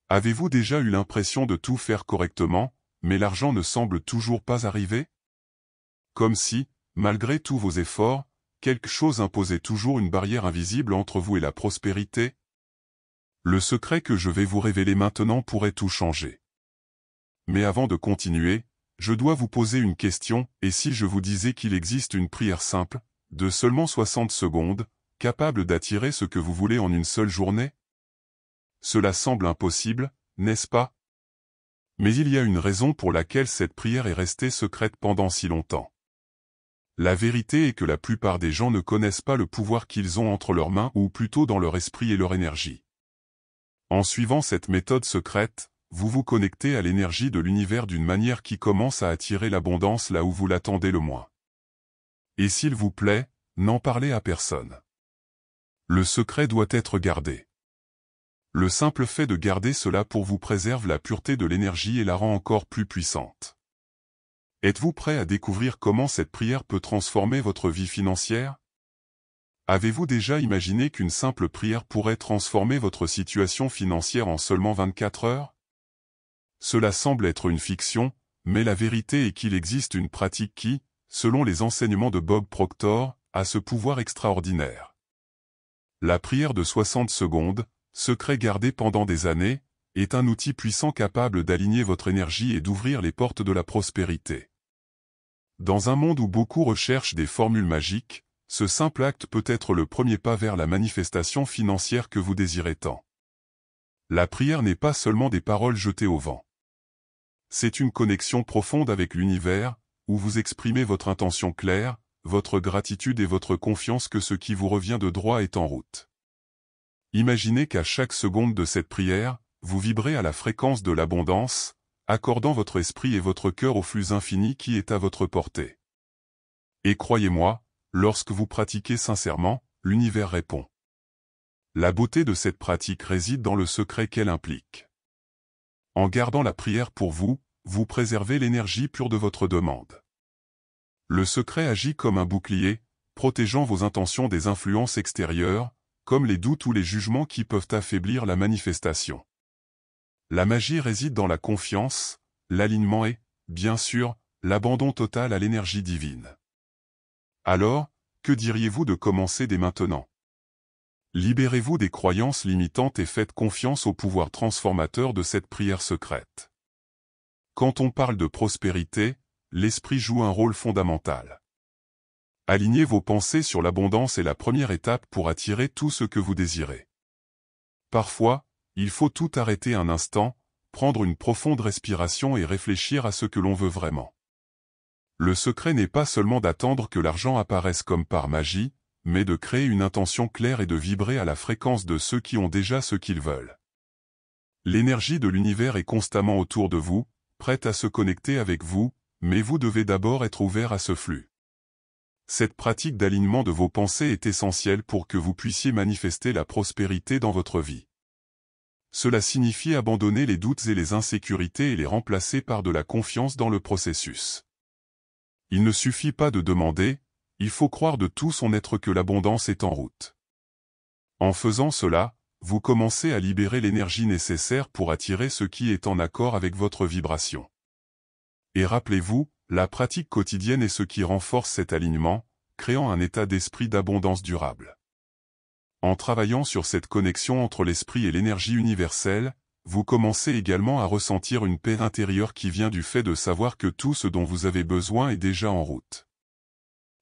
Avez-vous déjà eu l'impression de tout faire correctement, mais l'argent ne semble toujours pas arriver? Comme si, malgré tous vos efforts, quelque chose imposait toujours une barrière invisible entre vous et la prospérité? Le secret que je vais vous révéler maintenant pourrait tout changer. Mais avant de continuer, je dois vous poser une question, et si je vous disais qu'il existe une prière simple, de seulement 60 secondes, capable d'attirer ce que vous voulez en une seule journée? Cela semble impossible, n'est-ce pas? Mais il y a une raison pour laquelle cette prière est restée secrète pendant si longtemps. La vérité est que la plupart des gens ne connaissent pas le pouvoir qu'ils ont entre leurs mains ou plutôt dans leur esprit et leur énergie. En suivant cette méthode secrète, vous vous connectez à l'énergie de l'univers d'une manière qui commence à attirer l'abondance là où vous l'attendez le moins. Et s'il vous plaît, n'en parlez à personne. Le secret doit être gardé. Le simple fait de garder cela pour vous préserve la pureté de l'énergie et la rend encore plus puissante. Êtes-vous prêt à découvrir comment cette prière peut transformer votre vie financière? Avez-vous déjà imaginé qu'une simple prière pourrait transformer votre situation financière en seulement 24 heures? Cela semble être une fiction, mais la vérité est qu'il existe une pratique qui, selon les enseignements de Bob Proctor, a ce pouvoir extraordinaire. La prière de 60 secondes, secret gardé pendant des années, est un outil puissant capable d'aligner votre énergie et d'ouvrir les portes de la prospérité. Dans un monde où beaucoup recherchent des formules magiques, ce simple acte peut être le premier pas vers la manifestation financière que vous désirez tant. La prière n'est pas seulement des paroles jetées au vent. C'est une connexion profonde avec l'univers, où vous exprimez votre intention claire, votre gratitude et votre confiance que ce qui vous revient de droit est en route. Imaginez qu'à chaque seconde de cette prière, vous vibrez à la fréquence de l'abondance, accordant votre esprit et votre cœur au flux infini qui est à votre portée. Et croyez-moi, lorsque vous pratiquez sincèrement, l'univers répond. La beauté de cette pratique réside dans le secret qu'elle implique. En gardant la prière pour vous, vous préservez l'énergie pure de votre demande. Le secret agit comme un bouclier, protégeant vos intentions des influences extérieures, comme les doutes ou les jugements qui peuvent affaiblir la manifestation. La magie réside dans la confiance, l'alignement et, bien sûr, l'abandon total à l'énergie divine. Alors, que diriez-vous de commencer dès maintenant? Libérez-vous des croyances limitantes et faites confiance au pouvoir transformateur de cette prière secrète. Quand on parle de prospérité, l'esprit joue un rôle fondamental. Alignez vos pensées sur l'abondance est la première étape pour attirer tout ce que vous désirez. Parfois, il faut tout arrêter un instant, prendre une profonde respiration et réfléchir à ce que l'on veut vraiment. Le secret n'est pas seulement d'attendre que l'argent apparaisse comme par magie, mais de créer une intention claire et de vibrer à la fréquence de ceux qui ont déjà ce qu'ils veulent. L'énergie de l'univers est constamment autour de vous, prête à se connecter avec vous, mais vous devez d'abord être ouvert à ce flux. Cette pratique d'alignement de vos pensées est essentielle pour que vous puissiez manifester la prospérité dans votre vie. Cela signifie abandonner les doutes et les insécurités et les remplacer par de la confiance dans le processus. Il ne suffit pas de demander, il faut croire de tout son être que l'abondance est en route. En faisant cela, vous commencez à libérer l'énergie nécessaire pour attirer ce qui est en accord avec votre vibration. Et rappelez-vous, la pratique quotidienne est ce qui renforce cet alignement, créant un état d'esprit d'abondance durable. En travaillant sur cette connexion entre l'esprit et l'énergie universelle, vous commencez également à ressentir une paix intérieure qui vient du fait de savoir que tout ce dont vous avez besoin est déjà en route.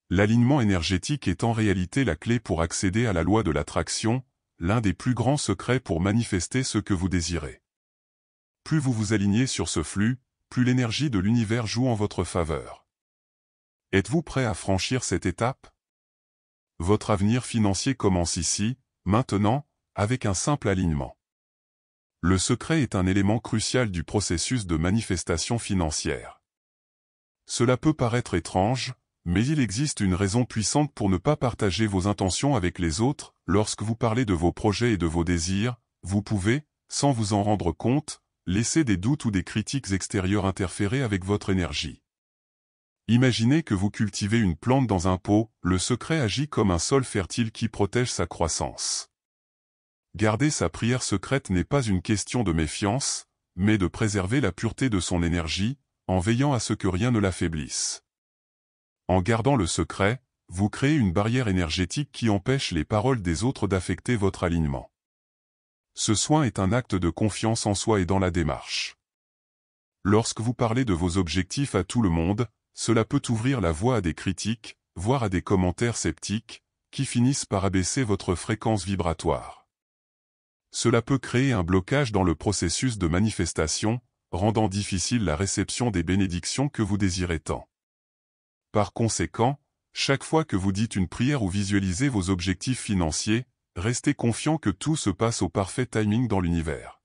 L'alignement énergétique est en réalité la clé pour accéder à la loi de l'attraction, l'un des plus grands secrets pour manifester ce que vous désirez. Plus vous vous alignez sur ce flux, plus l'énergie de l'univers joue en votre faveur. Êtes-vous prêt à franchir cette étape? Votre avenir financier commence ici, maintenant, avec un simple alignement. Le secret est un élément crucial du processus de manifestation financière. Cela peut paraître étrange, mais il existe une raison puissante pour ne pas partager vos intentions avec les autres. Lorsque vous parlez de vos projets et de vos désirs, vous pouvez, sans vous en rendre compte, laisser des doutes ou des critiques extérieures interférer avec votre énergie. Imaginez que vous cultivez une plante dans un pot, le secret agit comme un sol fertile qui protège sa croissance. Garder sa prière secrète n'est pas une question de méfiance, mais de préserver la pureté de son énergie, en veillant à ce que rien ne l'affaiblisse. En gardant le secret, vous créez une barrière énergétique qui empêche les paroles des autres d'affecter votre alignement. Ce soin est un acte de confiance en soi et dans la démarche. Lorsque vous parlez de vos objectifs à tout le monde, cela peut ouvrir la voie à des critiques, voire à des commentaires sceptiques, qui finissent par abaisser votre fréquence vibratoire. Cela peut créer un blocage dans le processus de manifestation, rendant difficile la réception des bénédictions que vous désirez tant. Par conséquent, chaque fois que vous dites une prière ou visualisez vos objectifs financiers, restez confiant que tout se passe au parfait timing dans l'univers.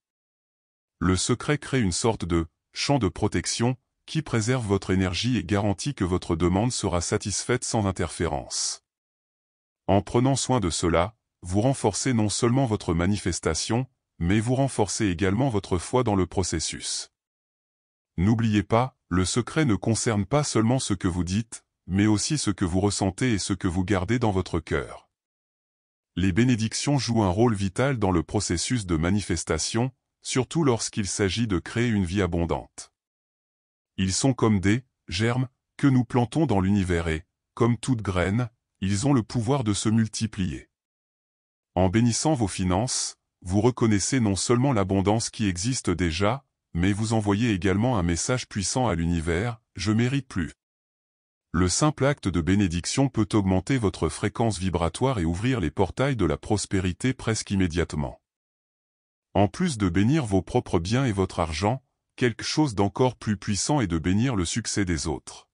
Le secret crée une sorte de champ de protection qui préserve votre énergie et garantit que votre demande sera satisfaite sans interférence. En prenant soin de cela, vous renforcez non seulement votre manifestation, mais vous renforcez également votre foi dans le processus. N'oubliez pas, le secret ne concerne pas seulement ce que vous dites, mais aussi ce que vous ressentez et ce que vous gardez dans votre cœur. Les bénédictions jouent un rôle vital dans le processus de manifestation, surtout lorsqu'il s'agit de créer une vie abondante. Ils sont comme des germes que nous plantons dans l'univers et, comme toute graine, ils ont le pouvoir de se multiplier. En bénissant vos finances, vous reconnaissez non seulement l'abondance qui existe déjà, mais vous envoyez également un message puissant à l'univers, « Je mérite plus ». Le simple acte de bénédiction peut augmenter votre fréquence vibratoire et ouvrir les portails de la prospérité presque immédiatement. En plus de bénir vos propres biens et votre argent, quelque chose d'encore plus puissant est de bénir le succès des autres.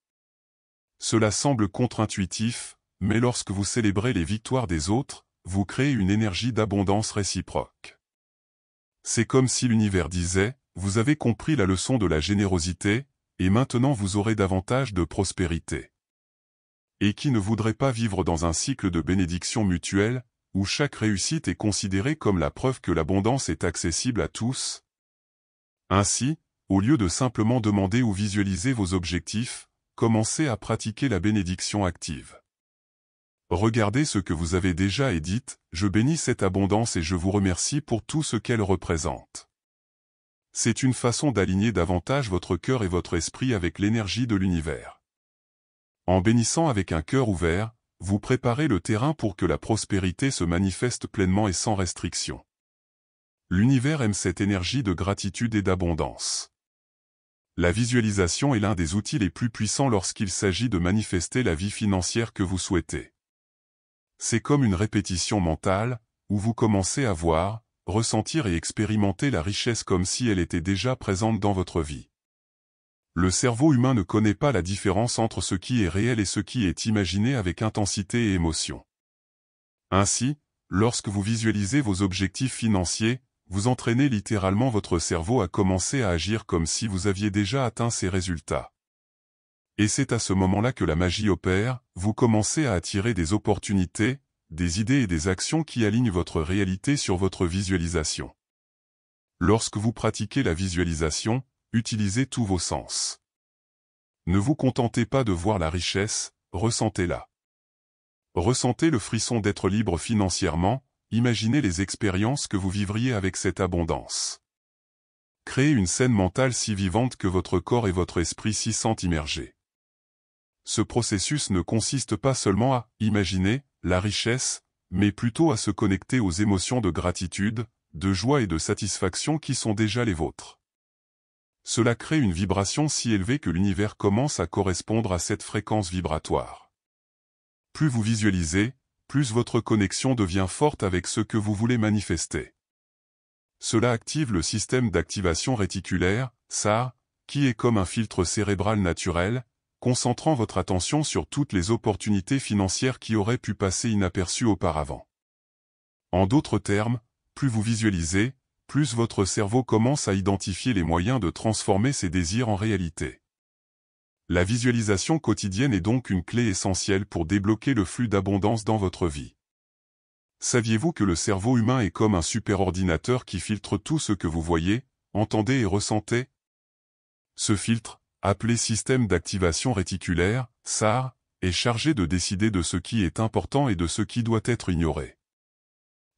Cela semble contre-intuitif, mais lorsque vous célébrez les victoires des autres, vous créez une énergie d'abondance réciproque. C'est comme si l'univers disait, vous avez compris la leçon de la générosité, et maintenant vous aurez davantage de prospérité. Et qui ne voudrait pas vivre dans un cycle de bénédiction mutuelle, où chaque réussite est considérée comme la preuve que l'abondance est accessible à tous? Ainsi, au lieu de simplement demander ou visualiser vos objectifs, commencez à pratiquer la bénédiction active. Regardez ce que vous avez déjà et dites, « Je bénis cette abondance et je vous remercie pour tout ce qu'elle représente ». C'est une façon d'aligner davantage votre cœur et votre esprit avec l'énergie de l'univers. En bénissant avec un cœur ouvert, vous préparez le terrain pour que la prospérité se manifeste pleinement et sans restriction. L'univers aime cette énergie de gratitude et d'abondance. La visualisation est l'un des outils les plus puissants lorsqu'il s'agit de manifester la vie financière que vous souhaitez. C'est comme une répétition mentale, où vous commencez à voir, ressentir et expérimenter la richesse comme si elle était déjà présente dans votre vie. Le cerveau humain ne connaît pas la différence entre ce qui est réel et ce qui est imaginé avec intensité et émotion. Ainsi, lorsque vous visualisez vos objectifs financiers, vous entraînez littéralement votre cerveau à commencer à agir comme si vous aviez déjà atteint ces résultats. Et c'est à ce moment-là que la magie opère, vous commencez à attirer des opportunités, des idées et des actions qui alignent votre réalité sur votre visualisation. Lorsque vous pratiquez la visualisation, utilisez tous vos sens. Ne vous contentez pas de voir la richesse, ressentez-la. Ressentez le frisson d'être libre financièrement, imaginez les expériences que vous vivriez avec cette abondance. Créez une scène mentale si vivante que votre corps et votre esprit s'y sentent immergés. Ce processus ne consiste pas seulement à imaginer la richesse, mais plutôt à se connecter aux émotions de gratitude, de joie et de satisfaction qui sont déjà les vôtres. Cela crée une vibration si élevée que l'univers commence à correspondre à cette fréquence vibratoire. Plus vous visualisez, plus votre connexion devient forte avec ce que vous voulez manifester. Cela active le système d'activation réticulaire, SAR, qui est comme un filtre cérébral naturel, concentrant votre attention sur toutes les opportunités financières qui auraient pu passer inaperçues auparavant. En d'autres termes, plus vous visualisez, plus votre cerveau commence à identifier les moyens de transformer ses désirs en réalité. La visualisation quotidienne est donc une clé essentielle pour débloquer le flux d'abondance dans votre vie. Saviez-vous que le cerveau humain est comme un superordinateur qui filtre tout ce que vous voyez, entendez et ressentez? Ce filtre, appelé système d'activation réticulaire, SAR, est chargé de décider de ce qui est important et de ce qui doit être ignoré.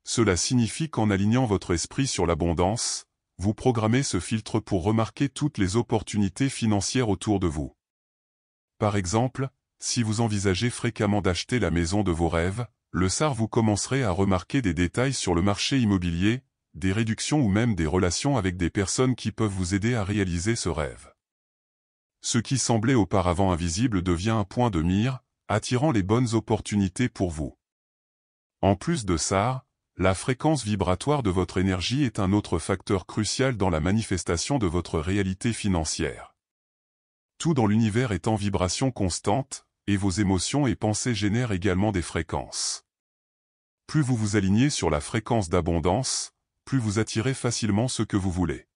Cela signifie qu'en alignant votre esprit sur l'abondance, vous programmez ce filtre pour remarquer toutes les opportunités financières autour de vous. Par exemple, si vous envisagez fréquemment d'acheter la maison de vos rêves, le SAR vous commencerez à remarquer des détails sur le marché immobilier, des réductions ou même des relations avec des personnes qui peuvent vous aider à réaliser ce rêve. Ce qui semblait auparavant invisible devient un point de mire, attirant les bonnes opportunités pour vous. En plus de ça, la fréquence vibratoire de votre énergie est un autre facteur crucial dans la manifestation de votre réalité financière. Tout dans l'univers est en vibration constante, et vos émotions et pensées génèrent également des fréquences. Plus vous vous alignez sur la fréquence d'abondance, plus vous attirez facilement ce que vous voulez.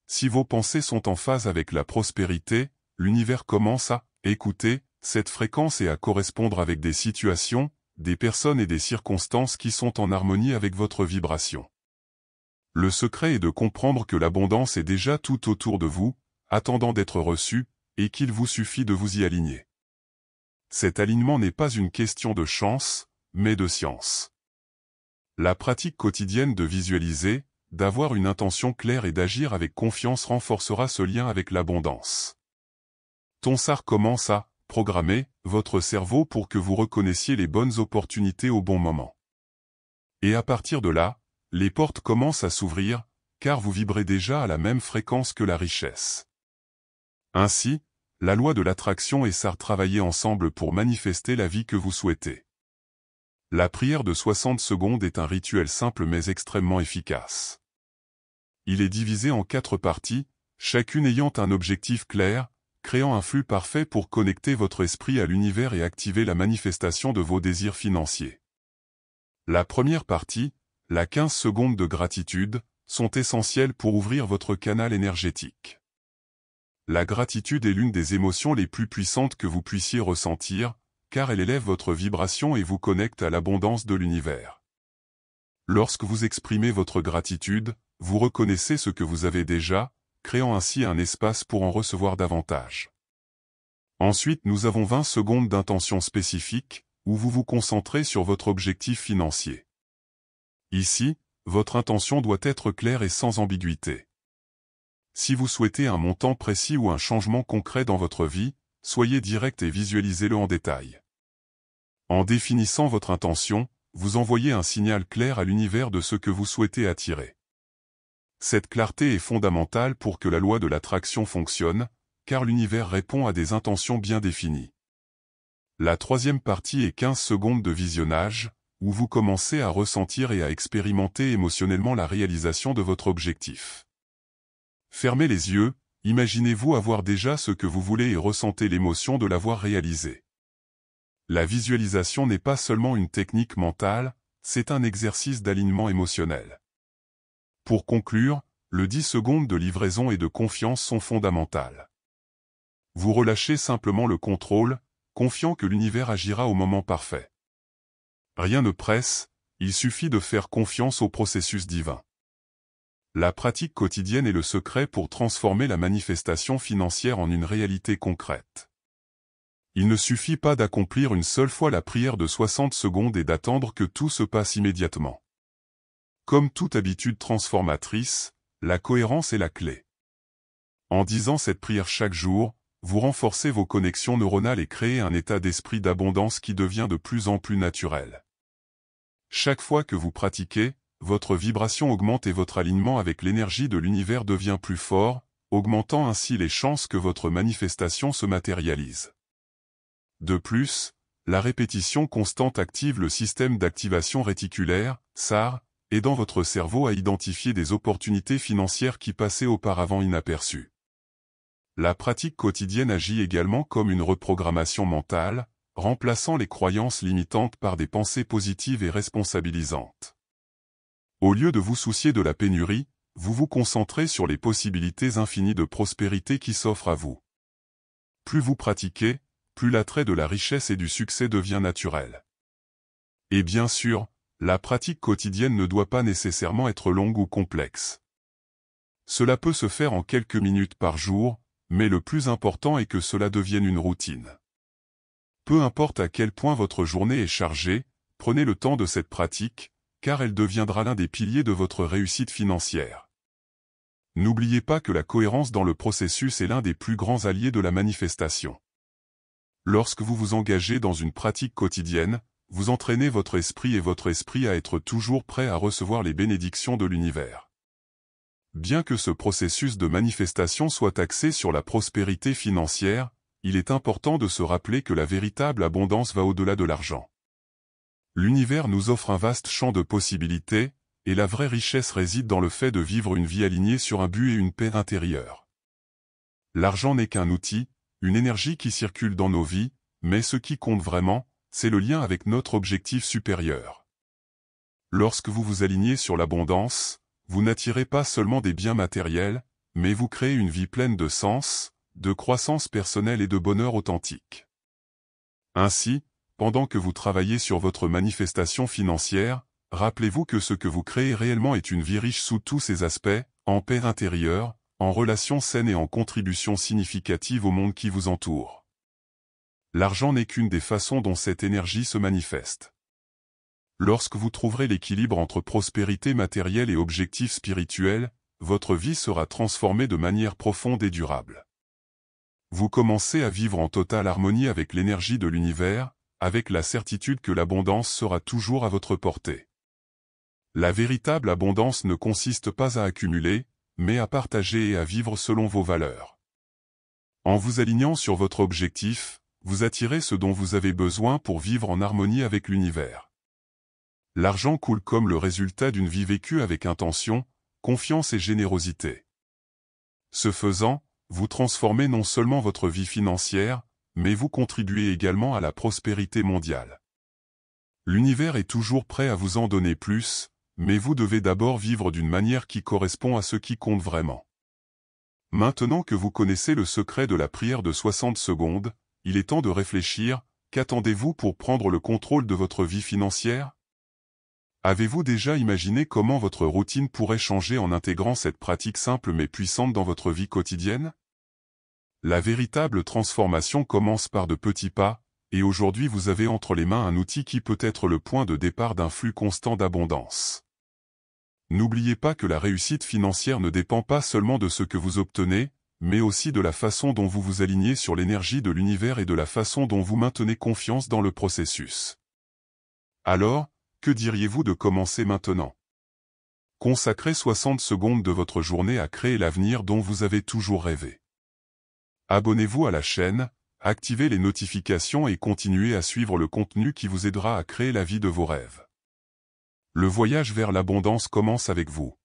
Si vos pensées sont en phase avec la prospérité, l'univers commence à écouter cette fréquence et à correspondre avec des situations, des personnes et des circonstances qui sont en harmonie avec votre vibration. Le secret est de comprendre que l'abondance est déjà tout autour de vous, attendant d'être reçue, et qu'il vous suffit de vous y aligner. Cet alignement n'est pas une question de chance, mais de science. La pratique quotidienne de visualiser, d'avoir une intention claire et d'agir avec confiance renforcera ce lien avec l'abondance. Ton SAR commence à programmer votre cerveau pour que vous reconnaissiez les bonnes opportunités au bon moment. Et à partir de là, les portes commencent à s'ouvrir, car vous vibrez déjà à la même fréquence que la richesse. Ainsi, la loi de l'attraction et SAR travaillent ensemble pour manifester la vie que vous souhaitez. La prière de 60 secondes est un rituel simple mais extrêmement efficace. Il est divisé en 4 parties, chacune ayant un objectif clair, créant un flux parfait pour connecter votre esprit à l'univers et activer la manifestation de vos désirs financiers. La première partie, la 15 secondes de gratitude, sont essentielles pour ouvrir votre canal énergétique. La gratitude est l'une des émotions les plus puissantes que vous puissiez ressentir, car elle élève votre vibration et vous connecte à l'abondance de l'univers. Lorsque vous exprimez votre gratitude, vous reconnaissez ce que vous avez déjà, créant ainsi un espace pour en recevoir davantage. Ensuite, nous avons 20 secondes d'intention spécifique, où vous vous concentrez sur votre objectif financier. Ici, votre intention doit être claire et sans ambiguïté. Si vous souhaitez un montant précis ou un changement concret dans votre vie, soyez direct et visualisez-le en détail. En définissant votre intention, vous envoyez un signal clair à l'univers de ce que vous souhaitez attirer. Cette clarté est fondamentale pour que la loi de l'attraction fonctionne, car l'univers répond à des intentions bien définies. La troisième partie est 15 secondes de visionnage, où vous commencez à ressentir et à expérimenter émotionnellement la réalisation de votre objectif. Fermez les yeux, imaginez-vous avoir déjà ce que vous voulez et ressentez l'émotion de l'avoir réalisé. La visualisation n'est pas seulement une technique mentale, c'est un exercice d'alignement émotionnel. Pour conclure, le 10 secondes de livraison et de confiance sont fondamentales. Vous relâchez simplement le contrôle, confiant que l'univers agira au moment parfait. Rien ne presse, il suffit de faire confiance au processus divin. La pratique quotidienne est le secret pour transformer la manifestation financière en une réalité concrète. Il ne suffit pas d'accomplir une seule fois la prière de 60 secondes et d'attendre que tout se passe immédiatement. Comme toute habitude transformatrice, la cohérence est la clé. En disant cette prière chaque jour, vous renforcez vos connexions neuronales et créez un état d'esprit d'abondance qui devient de plus en plus naturel. Chaque fois que vous pratiquez, votre vibration augmente et votre alignement avec l'énergie de l'univers devient plus fort, augmentant ainsi les chances que votre manifestation se matérialise. De plus, la répétition constante active le système d'activation réticulaire, SAR, aidant votre cerveau à identifier des opportunités financières qui passaient auparavant inaperçues. La pratique quotidienne agit également comme une reprogrammation mentale, remplaçant les croyances limitantes par des pensées positives et responsabilisantes. Au lieu de vous soucier de la pénurie, vous vous concentrez sur les possibilités infinies de prospérité qui s'offrent à vous. Plus vous pratiquez, plus l'attrait de la richesse et du succès devient naturel. Et bien sûr, la pratique quotidienne ne doit pas nécessairement être longue ou complexe. Cela peut se faire en quelques minutes par jour, mais le plus important est que cela devienne une routine. Peu importe à quel point votre journée est chargée, prenez le temps de cette pratique, car elle deviendra l'un des piliers de votre réussite financière. N'oubliez pas que la cohérence dans le processus est l'un des plus grands alliés de la manifestation. Lorsque vous vous engagez dans une pratique quotidienne, vous entraînez votre esprit à être toujours prêt à recevoir les bénédictions de l'univers. Bien que ce processus de manifestation soit axé sur la prospérité financière, il est important de se rappeler que la véritable abondance va au-delà de l'argent. L'univers nous offre un vaste champ de possibilités, et la vraie richesse réside dans le fait de vivre une vie alignée sur un but et une paix intérieure. L'argent n'est qu'un outil, une énergie qui circule dans nos vies, mais ce qui compte vraiment, c'est le lien avec notre objectif supérieur. Lorsque vous vous alignez sur l'abondance, vous n'attirez pas seulement des biens matériels, mais vous créez une vie pleine de sens, de croissance personnelle et de bonheur authentique. Ainsi, pendant que vous travaillez sur votre manifestation financière, rappelez-vous que ce que vous créez réellement est une vie riche sous tous ses aspects, en paix intérieure, en relations saines et en contribution significative au monde qui vous entoure. L'argent n'est qu'une des façons dont cette énergie se manifeste. Lorsque vous trouverez l'équilibre entre prospérité matérielle et objectifs spirituels, votre vie sera transformée de manière profonde et durable. Vous commencez à vivre en totale harmonie avec l'énergie de l'univers, avec la certitude que l'abondance sera toujours à votre portée. La véritable abondance ne consiste pas à accumuler, mais à partager et à vivre selon vos valeurs. En vous alignant sur votre objectif, vous attirez ce dont vous avez besoin pour vivre en harmonie avec l'univers. L'argent coule comme le résultat d'une vie vécue avec intention, confiance et générosité. Ce faisant, vous transformez non seulement votre vie financière, mais vous contribuez également à la prospérité mondiale. L'univers est toujours prêt à vous en donner plus, mais vous devez d'abord vivre d'une manière qui correspond à ce qui compte vraiment. Maintenant que vous connaissez le secret de la prière de 60 secondes, il est temps de réfléchir, qu'attendez-vous pour prendre le contrôle de votre vie financière ? Avez-vous déjà imaginé comment votre routine pourrait changer en intégrant cette pratique simple mais puissante dans votre vie quotidienne ? La véritable transformation commence par de petits pas, et aujourd'hui vous avez entre les mains un outil qui peut être le point de départ d'un flux constant d'abondance. N'oubliez pas que la réussite financière ne dépend pas seulement de ce que vous obtenez, mais aussi de la façon dont vous vous alignez sur l'énergie de l'univers et de la façon dont vous maintenez confiance dans le processus. Alors, que diriez-vous de commencer maintenant? Consacrez 60 secondes de votre journée à créer l'avenir dont vous avez toujours rêvé. Abonnez-vous à la chaîne, activez les notifications et continuez à suivre le contenu qui vous aidera à créer la vie de vos rêves. Le voyage vers l'abondance commence avec vous.